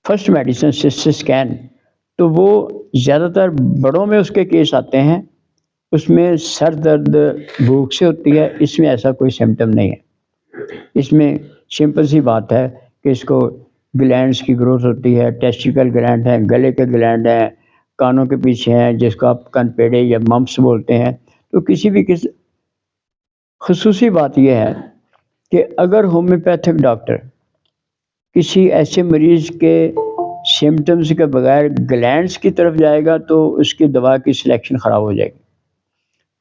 First medicine سسٹ scan, تو وہ زیادہ تر بڑوں میں اس کے کیس آتے ہیں، اس میں سر درد بھوک سے ہوتی ہے، اس میں ایسا کوئی سمٹم نہیں ہے۔ اس میں سمپل سی بات ہے کہ اس کو گلینڈس کی گروتھ ہوتی ہے، ٹیسٹیکل گلینڈ ہے، گلے کے گلینڈ ہیں، کانوں کے پیچھے ہیں جس کو آپ کن پیڑے یا ممپس بولتے ہیں۔ تو کسی بھی خصوصی بات یہ ہے کہ اگر ہومیوپیتھک ڈاکٹر کسی ایسے مریض کے سمٹمز کے بغیر گلینڈس کی طرف جائے گا تو اس کی دوا کی سلیکشن خراب ہو جائے گی۔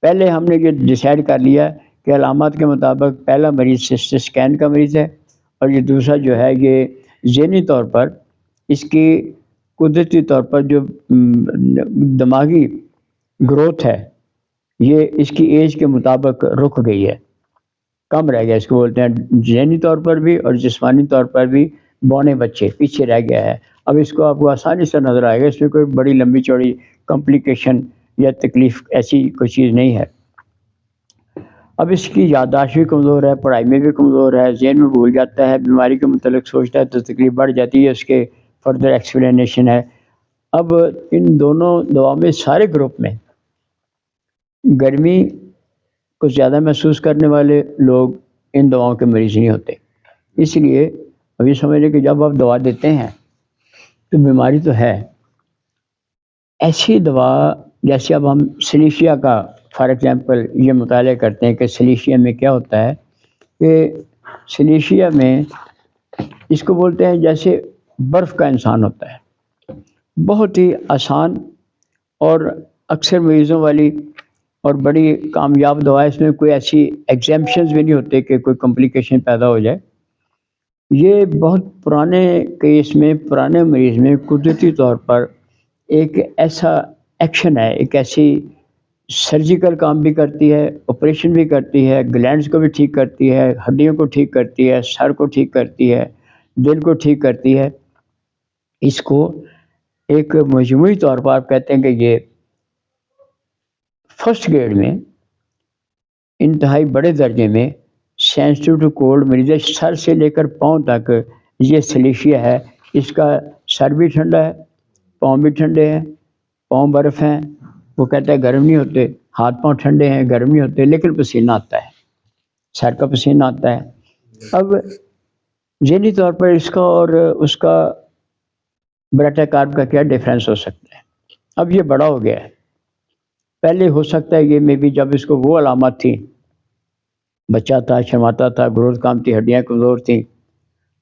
پہلے ہم نے یہ ڈیسائیڈ کر لیا کہ علامات کے مطابق پہلا مریض سسٹ اسکین کا مریض ہے، اور یہ دوسرا جو ہے یہ ذہنی طور پر اس کی قدرتی طور پر جو دماغی گروتھ ہے یہ اس کی ایج کے مطابق رک گئی ہے، کم رہ گیا، اس کو بولتے ہیں ذہنی طور پر بھی اور جسمانی طور پر بھی بونے بچے پیچھے رہ گیا ہے۔ اب اس کو آپ کو آسانی سے نظر آئے گا، اس میں کوئی بڑی لمبی چوڑی کمپلیکیشن یا تکلیف ایسی کوئی چیز نہیں ہے۔ اب اس کی یادداشت بھی کمزور ہے، پڑھائی میں بھی کمزور ہے، ذہن میں بھول جاتا ہے، بیماری کے متعلق سوچتا ہے تو تکلیف بڑھ جاتی ہے، اس کے فردر ایکسپلینیشن ہے۔ اب ان دونوں دواؤں میں سارے گروپ میں گرمی کو زیادہ محسوس کرنے والے لوگ ان دواؤں کے مریض نہیں ہوتے۔ اس لیے اب یہ سمجھ لیں کہ جب آپ دوا دیتے ہیں تو بیماری تو ہے، ایسی دوا جیسے اب ہم سلیشیا کا فار ایگزامپل یہ مطالعہ کرتے ہیں کہ سلیشیا میں کیا ہوتا ہے کہ سلیشیا میں اس کو بولتے ہیں جیسے برف کا انسان ہوتا ہے، بہت ہی آسان اور اکثر مریضوں والی اور بڑی کامیاب دوا ہے، اس میں کوئی ایسی ایگزیمپشنز بھی نہیں ہوتے کہ کوئی کمپلیکیشن پیدا ہو جائے۔ یہ بہت پرانے کیس میں پرانے مریض میں قدرتی طور پر ایک ایسا ایکشن ہے، ایک ایسی سرجیکل کام بھی کرتی ہے، آپریشن بھی کرتی ہے، گلینڈز کو بھی ٹھیک کرتی ہے، ہڈیوں کو ٹھیک کرتی ہے، سر کو ٹھیک کرتی ہے، دل کو ٹھیک کرتی ہے۔ اس کو ایک مجموعی طور پر آپ کہتے ہیں کہ یہ فرسٹ گریڈ میں انتہائی بڑے درجے میں سینسٹیو ٹو کولڈ مریض ہے، سر سے لے کر پاؤں تک یہ سلیشیا ہے۔ اس کا سر بھی ٹھنڈا ہے، پاؤں بھی ٹھنڈے ہیں، پاؤں برف ہیں، وہ کہتا ہے گرم نہیں ہوتے، ہاتھ پاؤں ٹھنڈے ہیں گرم نہیں ہوتے، لیکن پسینہ آتا ہے، سر کا پسینہ آتا ہے۔ اب ذہنی طور پر اس کا اور اس کا بیٹا کارب کا کیا ڈفرینس ہو سکتا ہے؟ اب یہ بڑا ہو گیا ہے، پہلے ہو سکتا ہے یہ میں بھی جب اس کو وہ علامات تھی، بچہ تھا، شرماتا تھا، گروتھ کم تھی، ہڈیاں کمزور تھیں،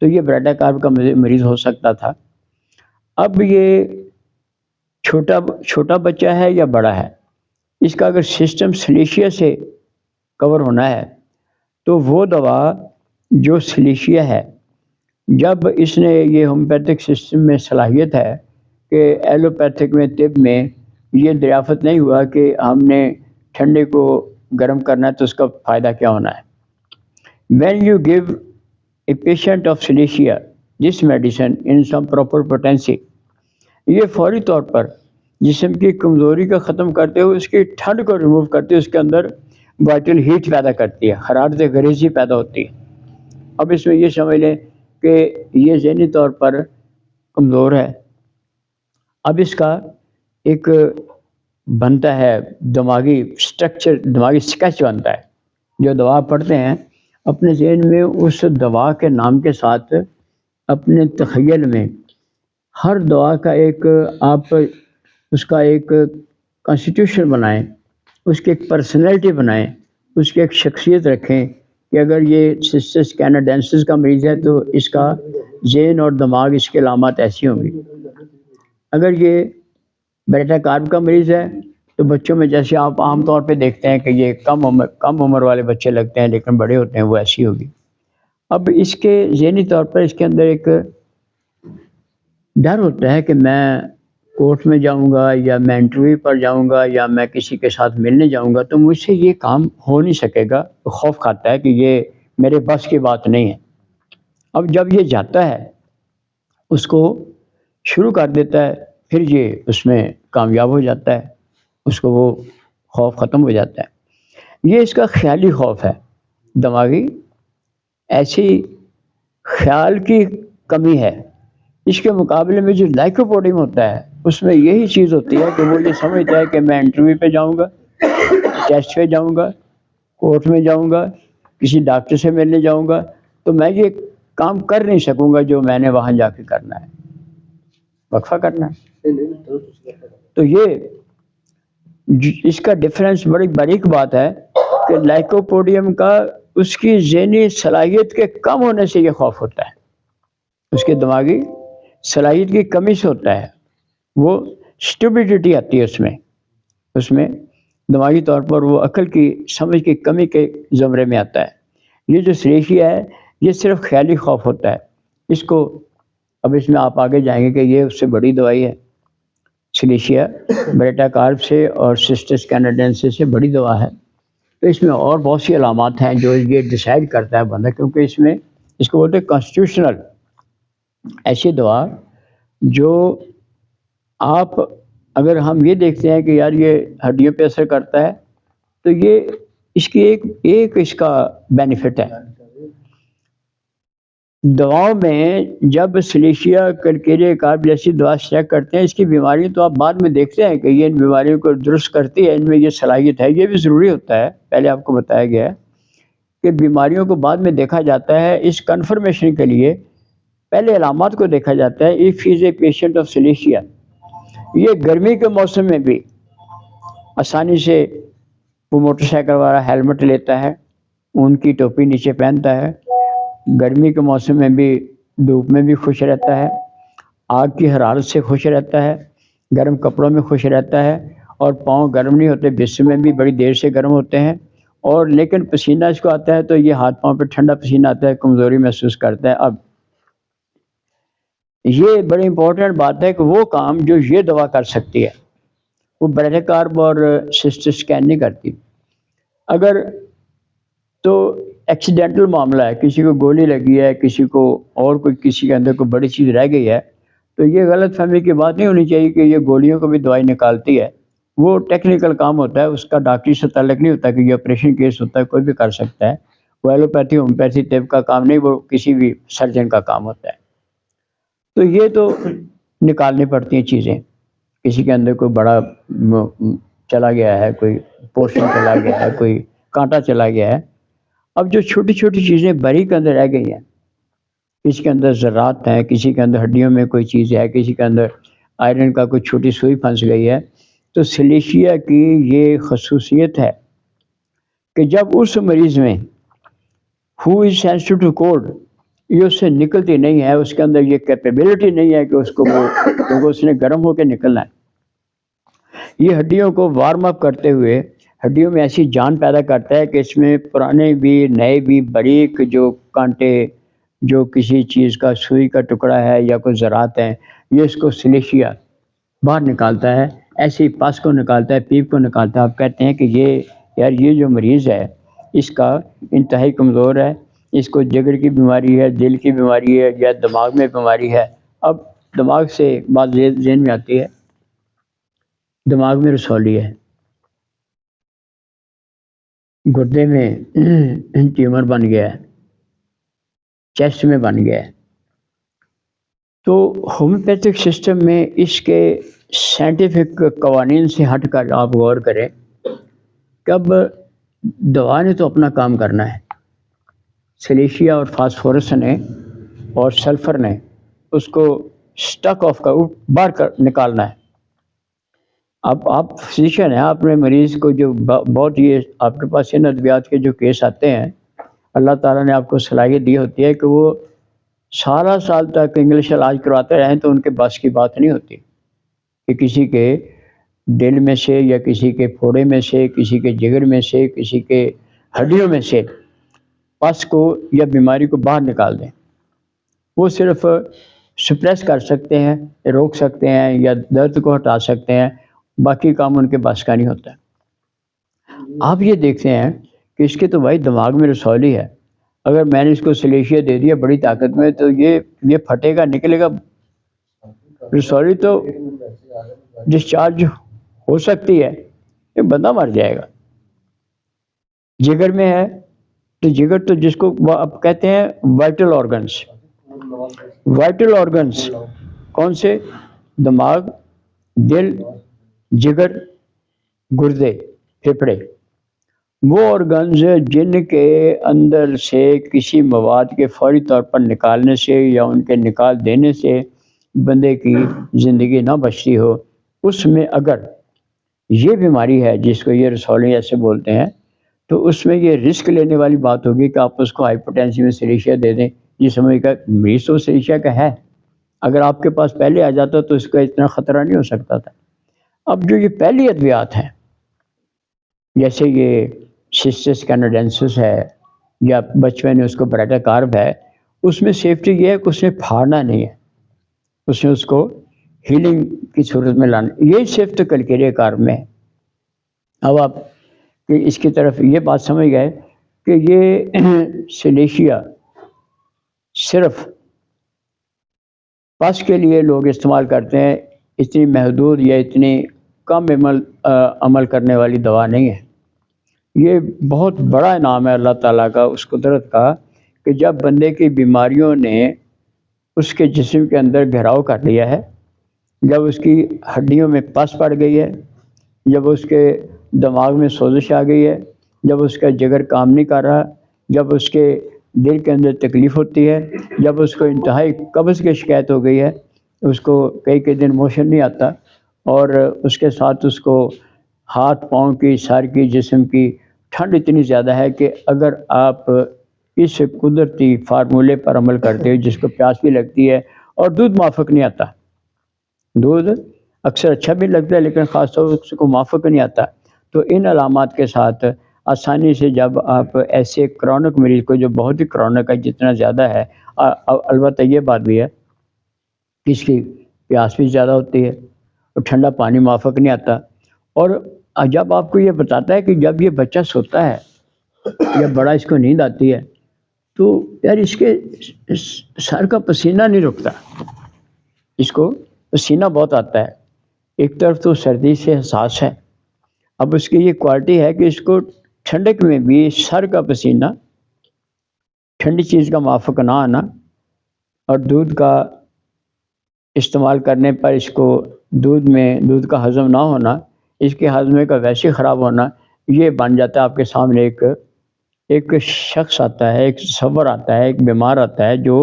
تو یہ بیٹا کارب کا مریض ہو سکتا تھا۔ اب یہ چھوٹا بچہ ہے یا بڑا ہے، اس کا اگر سسٹم سلیشیا سے کور ہونا ہے تو وہ دوا جو سلیشیا ہے، جب اس نے یہ ہومیوپیتھک سسٹم میں صلاحیت ہے کہ ایلوپیتھک میں طب میں یہ دریافت نہیں ہوا کہ ہم نے ٹھنڈے کو گرم کرنا ہے تو اس کا فائدہ کیا ہونا ہے۔ When you give a patient of Cilicia this medicine in some proper potency، یہ فوری طور پر جسم کی کمزوری کا ختم کرتے ہوئے اس کی ٹھنڈ کو ریموو کرتے ہوئے اس کے اندر وائٹل ہیٹ پیدا کرتی ہے، حرارت غریزی پیدا ہوتی ہے۔ اب اس میں یہ سمجھ لیں کہ یہ ذہنی طور پر کمزور ہے، اب اس کا ایک بنتا ہے دماغی سٹرکچر، دماغی سکیچ بنتا ہے، جو دوا پڑھتے ہیں اپنے ذہن میں اس دوا کے نام کے ساتھ اپنے تخیل میں ہر دوا کا ایک آپ اس کا ایک کانسٹیٹیوشن بنائیں، اس کی ایک پرسنالٹی بنائیں، اس کی ایک شخصیت رکھیں کہ اگر یہ سسٹس کینیڈینسس کا مریض ہے تو اس کا ذہن اور دماغ اس کے علامات ایسی ہوں گی۔ اگر یہ بیٹا کارب کا مریض ہے تو بچوں میں جیسے آپ عام طور پہ دیکھتے ہیں کہ یہ کم عمر والے بچے لگتے ہیں لیکن بڑے ہوتے ہیں، وہ ایسی ہوگی۔ اب اس کے ذہنی طور پر اس کے اندر ایک ڈر ہوتا ہے کہ میں کورٹ میں جاؤں گا یا میں انٹرویو پر جاؤں گا یا میں کسی کے ساتھ ملنے جاؤں گا تو مجھ سے یہ کام ہو نہیں سکے گا، خوف کھاتا ہے کہ یہ میرے بس کی بات نہیں ہے۔ اب جب یہ جاتا ہے اس کو شروع کر دیتا ہے، پھر یہ اس میں کامیاب ہو جاتا ہے، اس کو وہ خوف ختم ہو جاتا ہے۔ یہ اس کا خیالی خوف ہے، دماغی ایسی خیال کی کمی ہے اس کے مقابلے میں جو لائکوپوڈیم ہوتا ہے اس میں یہی چیز ہوتی ہے کہ وہ یہ سمجھتا ہے کہ میں انٹرویو پہ جاؤں گا، ٹیسٹ پہ جاؤں گا، کورٹ میں جاؤں گا، کسی ڈاکٹر سے ملنے جاؤں گا، تو میں یہ کام کر نہیں سکوں گا جو میں نے وہاں جا کے کرنا ہے، وقفہ کرنا ہے۔ تو یہ اس کا ڈفرینس بڑی باریک بات ہے کہ لائکوپوڈیم کا اس کی ذہنی صلاحیت کے کم ہونے سے یہ خوف ہوتا ہے، اس کے دماغی صلاحیت کی کمی سے ہوتا ہے، وہ اسٹوپیڈیٹی آتی ہے اس میں دماغی طور پر وہ عقل کی سمجھ کی کمی کے زمرے میں آتا ہے۔ یہ جو سلیشیا ہے یہ صرف خیالی خوف ہوتا ہے، اس کو اب اس میں آپ آگے جائیں گے کہ یہ اس سے بڑی دوائی ہے، سلیشیا بیٹا کارپ سے اور سسٹس کینیڈینسس سے بڑی دوا ہے۔ تو اس میں اور بہت سی علامات ہیں جو یہ ڈیسائیڈ کرتا ہے بندہ، کیونکہ اس میں اس کو بولتے ہیں کانسٹیٹیوشنل، ایسی دوا جو آپ اگر ہم یہ دیکھتے ہیں کہ یار یہ ہڈیوں پہ اثر کرتا ہے تو یہ اس کی ایک اس کا بینیفٹ ہے۔ دواؤں میں جب سلیشیا کلکیریا کارپ جیسی دوا چیک کرتے ہیں اس کی بیماری، تو آپ بعد میں دیکھتے ہیں کہ یہ ان بیماریوں کو درست کرتی ہے، ان میں یہ صلاحیت ہے۔ یہ بھی ضروری ہوتا ہے، پہلے آپ کو بتایا گیا ہے کہ بیماریوں کو بعد میں دیکھا جاتا ہے، اس کنفرمیشن کے لیے پہلے علامات کو دیکھا جاتا ہے۔ If he is a patient of Silicea, یہ گرمی کے موسم میں بھی آسانی سے وہ موٹر سائیکل والا ہیلمٹ لیتا ہے، اون کی ٹوپی نیچے پہنتا ہے، گرمی کے موسم میں بھی دھوپ میں بھی خوش رہتا ہے، آگ کی حرارت سے خوش رہتا ہے، گرم کپڑوں میں خوش رہتا ہے، اور پاؤں گرم نہیں ہوتے، بستر میں بھی بڑی دیر سے گرم ہوتے ہیں، اور لیکن پسینہ اس کو آتا ہے تو یہ ہاتھ پاؤں پہ ٹھنڈا پسینہ آتا ہے، کمزوری محسوس کرتا ہے۔ اب یہ بڑی امپورٹنٹ بات ہے کہ وہ کام جو یہ دوا کر سکتی ہے وہ بیٹا کارپ اور سسٹس اسکین نہیں کرتی۔ اگر تو ایکسیڈنٹل معاملہ ہے، کسی کو گولی لگی ہے، کسی کو اور کوئی کسی کے اندر کوئی بڑی چیز رہ گئی ہے، تو یہ غلط فہمی کی بات نہیں ہونی چاہیے کہ یہ گولیوں کو بھی دوائی نکالتی ہے، وہ ٹیکنیکل کام ہوتا ہے، اس کا ڈاکٹری سے تعلق نہیں ہوتا کہ یہ آپریشن کیس ہوتا ہے، کوئی بھی کر سکتا ہے، وہ ایلوپیتھی ہومیوپیتھی طب کا کام نہیں، وہ کسی بھی سرجن کا کام ہوتا ہے۔ تو یہ تو نکالنی پڑتی ہیں چیزیں، کسی کے اندر کوئی بڑا چلا گیا ہے، کوئی پورشن چلا گیا ہے، کوئی کانٹا چلا گیا ہے۔ اب جو چھوٹی چھوٹی چیزیں باریک اندر رہ گئی ہیں، کسی کے اندر ذرات ہیں، کسی کے اندر ہڈیوں میں کوئی چیز ہے، کسی کے اندر آئرن کا کوئی چھوٹی سوئی پھنس گئی ہے، تو سلیشیا کی یہ خصوصیت ہے کہ جب اس مریض میں ہو از سینسٹیو ٹو کولڈ، یہ اس سے نکلتی نہیں ہے، اس کے اندر یہ کیپیبلٹی نہیں ہے کہ اس کو وہ، کیونکہ اس نے گرم ہو کے نکلنا ہے۔ یہ ہڈیوں کو وارم اپ کرتے ہوئے ہڈیوں میں ایسی جان پیدا کرتا ہے کہ اس میں پرانے بھی نئے بھی باریک جو کانٹے، جو کسی چیز کا سوئی کا ٹکڑا ہے یا کوئی ذرات ہیں، یہ اس کو سلیشیا باہر نکالتا ہے، ایسے ہی پس کو نکالتا ہے، پیپ کو نکالتا ہے۔ آپ کہتے ہیں کہ یہ جو مریض ہے اس کا انتہائی کمزور ہے، اس کو جگر کی بیماری ہے، دل کی بیماری ہے، یا دماغ میں بیماری ہے۔ اب دماغ سے بات ذہن میں آتی ہے، دماغ میں رسولی ہے، گردے میں ٹیومر بن گیا ہے، چیسٹ میں بن گیا ہے۔ تو ہومیوپیتھک سسٹم میں اس کے سائنٹیفک قوانین سے ہٹ کر آپ غور کریں کہ اب دوا نے تو اپنا کام کرنا ہے، سلیشیا اور فاسفورس نے اور سلفر نے اس کو سٹک آف کا باہر کر نکالنا ہے۔ اب آپ فزیشین ہیں، آپ نے مریض کو جو بہت یہ آپ کے پاس ان ادویات کے جو کیس آتے ہیں، اللہ تعالیٰ نے آپ کو صلاحیت دی ہوتی ہے کہ وہ سارا سال تک انگلش علاج کرواتے رہیں تو ان کے بس کی بات نہیں ہوتی کہ کسی کے دل میں سے یا کسی کے پھوڑے میں سے، کسی کے جگر میں سے، کسی کے ہڈیوں میں سے پس کو یا بیماری کو باہر نکال دیں۔ وہ صرف سپریس کر سکتے ہیں، روک سکتے ہیں یا درد کو ہٹا سکتے ہیں، باقی کام ان کے بس کا نہیں ہوتا۔ آپ یہ دیکھتے ہیں کہ اس کے تو بھائی دماغ میں رسولی ہے، اگر میں نے اس کو سلیشیا دے دیا بڑی طاقت میں تو یہ پھٹے گا، نکلے گا، رسولی تو ڈسچارج ہو سکتی ہے، یہ بندہ مر جائے گا۔ جگر میں ہے تو جگر تو جس کو آپ کہتے ہیں وائٹل آرگنس، وائٹل آرگنس کون سے؟ دماغ، دل، جگر، گردے، پھیپھڑے، وہ آرگنز جن کے اندر سے کسی مواد کے فوری طور پر نکالنے سے یا ان کے نکال دینے سے بندے کی زندگی نہ بچتی ہو، اس میں اگر یہ بیماری ہے جس کو یہ رسولی ایسے بولتے ہیں، تو اس میں یہ رسک لینے والی بات ہوگی کہ آپ اس کو ہائپرٹینسی میں سلیشیا دے دیں. یہ سمجھ کا مریض تو سلیشیا کا ہے، اگر آپ کے پاس پہلے آ جاتا تو اس کا اتنا خطرہ نہیں ہو سکتا تھا. اب جو یہ پہلی ادویات ہیں جیسے یہ سسٹس کینیڈینسس ہے یا بچپن میں اس کو براٹا کارب ہے، اس میں سیفٹی یہ ہے کہ اس نے پھاڑنا نہیں ہے، اس نے اس کو ہیلنگ کی صورت میں لانا. یہ صفت کلکیریا کارب میں ہے. اب آپ اس کی طرف یہ بات سمجھ گئے کہ یہ سلیشیا صرف پس کے لیے لوگ استعمال کرتے ہیں، اتنی محدود یا اتنی کم عمل کرنے والی دوا نہیں ہے. یہ بہت بڑا انعام ہے اللہ تعالیٰ کا، اس قدرت کا، کہ جب بندے کی بیماریوں نے اس کے جسم کے اندر گھیراؤ کر لیا ہے، جب اس کی ہڈیوں میں پس پڑ گئی ہے، جب اس کے دماغ میں سوزش آ گئی ہے، جب اس کا جگر کام نہیں کر رہا، جب اس کے دل کے اندر تکلیف ہوتی ہے، جب اس کو انتہائی قبض کی شکایت ہو گئی ہے، اس کو کئی دن موشن نہیں آتا، اور اس کے ساتھ اس کو ہاتھ پاؤں کی، سر کی، جسم کی ٹھنڈ اتنی زیادہ ہے کہ اگر آپ اس قدرتی فارمولے پر عمل کرتے ہو جس کو پیاس بھی لگتی ہے اور دودھ موافق نہیں آتا، دودھ اکثر اچھا بھی لگتا ہے لیکن خاص طور پر اس کو موافق نہیں آتا، تو ان علامات کے ساتھ آسانی سے جب آپ ایسے کرونک مریض کو جو بہت ہی کرونک ہے، جتنا زیادہ ہے، البتہ یہ بات بھی ہے کہ اس کی پیاس بھی زیادہ ہوتی ہے اور ٹھنڈا پانی موافق نہیں آتا، اور جب آپ کو یہ بتاتا ہے کہ جب یہ بچہ سوتا ہے یا بڑا اس کو نیند آتی ہے تو یار اس کے سر کا پسینہ نہیں رکتا، اس کو پسینہ بہت آتا ہے. ایک طرف تو سردی سے حساس ہے، اب اس کی یہ کوالٹی ہے کہ اس کو ٹھنڈک میں بھی سر کا پسینہ، ٹھنڈی چیز کا موافق نہ آنا، اور دودھ کا استعمال کرنے پر اس کو دودھ کا ہضم نہ ہونا، اس کے ہضمے کا ویسے خراب ہونا، یہ بن جاتا ہے آپ کے سامنے ایک شخص آتا ہے، ایک تصور آتا ہے، ایک بیمار آتا ہے جو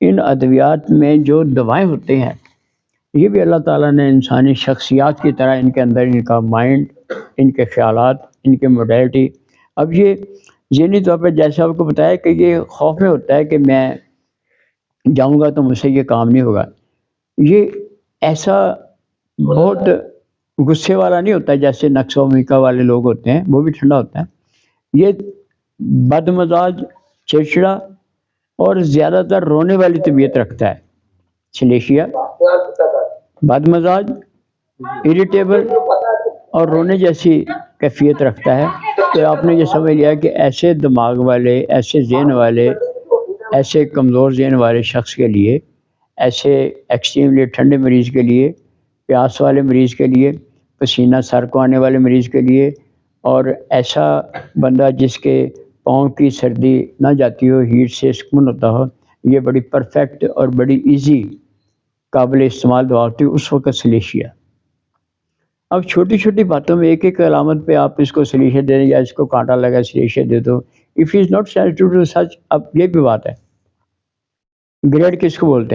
ان ادویات میں جو دوائیں ہوتے ہیں یہ بھی اللہ تعالیٰ نے انسانی شخصیات کی طرح ان کے اندر ان کا مائنڈ، ان کے خیالات، ان کے موڈیلٹی. اب یہ ذہنی طور پہ جیسے آپ کو بتایا کہ یہ خوف میں ہوتا ہے کہ میں جاؤں گا تو مجھ سے یہ کام نہیں ہوگا، یہ ایسا بہت غصے والا نہیں ہوتا جیسے نقص و میکا والے لوگ ہوتے ہیں، وہ بھی ٹھنڈا ہوتا ہے. یہ بد مزاج، چڑچڑا اور زیادہ تر رونے والی طبیعت رکھتا ہے. سلیشیا بد مزاج، اریٹیبل اور رونے جیسی کیفیت رکھتا ہے. تو آپ نے یہ سمجھ لیا کہ ایسے دماغ والے، ایسے ذہن والے، ایسے کمزور ذہن والے شخص کے لیے، ایسے ایکسٹریملی ٹھنڈے مریض کے لیے، پیاس والے مریض کے لیے، پسینہ سر کو آنے والے مریض کے لیے، اور ایسا بندہ جس کے پاؤں کی سردی نہ جاتی ہو، ہیٹ سے سکون ہوتا ہو، یہ بڑی پرفیکٹ اور بڑی ایزی قابل استعمال دوا ہوتی ہے اس وقت سلیشیا. اب چھوٹی چھوٹی باتوں میں ایک ایک علامت پہ آپ اس کو سلیشیا دے دیں، یا اس کو کانٹا لگا سلیشیا دے دو. If he is not sensitive to such, اب یہ بھی بات ہے، گریڈ کس کو بولتے ہیں؟